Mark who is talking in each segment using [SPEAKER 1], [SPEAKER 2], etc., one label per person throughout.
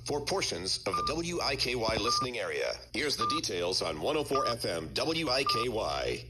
[SPEAKER 1] for portions of the WIKY listening area. Here's the details on 104 FM WIKY.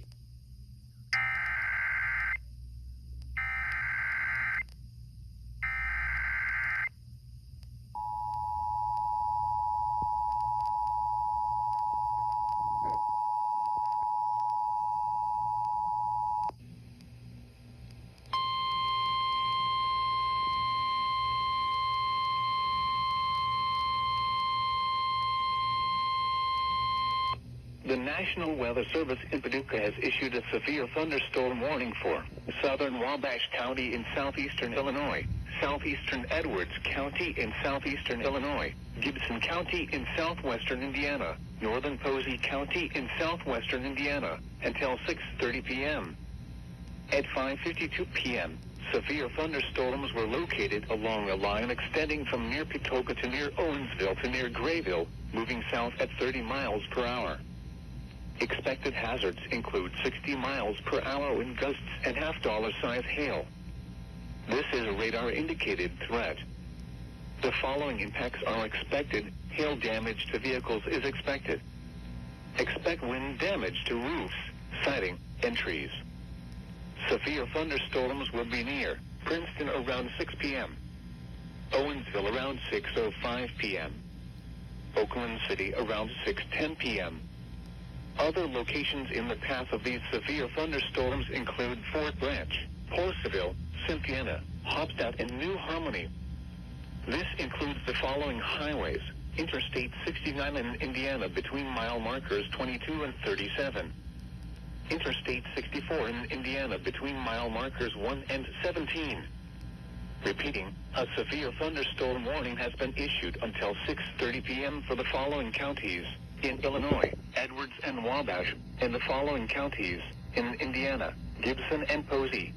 [SPEAKER 2] The National Weather Service in Paducah has issued a severe thunderstorm warning for southern Wabash County in southeastern Illinois, southeastern Edwards County in southeastern Illinois, Gibson County in southwestern Indiana, northern Posey County in southwestern Indiana, until 6:30 p.m. At 5:52 p.m., severe thunderstorms were located along a line extending from near Patoka to near Owensville to near Grayville, moving south at 30 miles per hour. Expected hazards include 60 miles per hour wind gusts and half-dollar-size hail. This is a radar-indicated threat. The following impacts are expected. Hail damage to vehicles is expected. Expect wind damage to roofs, siding, and trees. Severe thunderstorms will be near Princeton around 6 p.m., Owensville around 6:05 p.m., Oakland City around 6:10 p.m. Other locations in the path of these severe thunderstorms include Fort Branch, Porterville, Cynthiana, Hopstadt, and New Harmony. This includes the following highways: Interstate 69 in Indiana between mile markers 22 and 37. Interstate 64 in Indiana between mile markers 1 and 17. Repeating, a severe thunderstorm warning has been issued until 6:30 p.m. for the following counties: in Illinois, Edwards and Wabash, and the following counties: in Indiana, Gibson and Posey.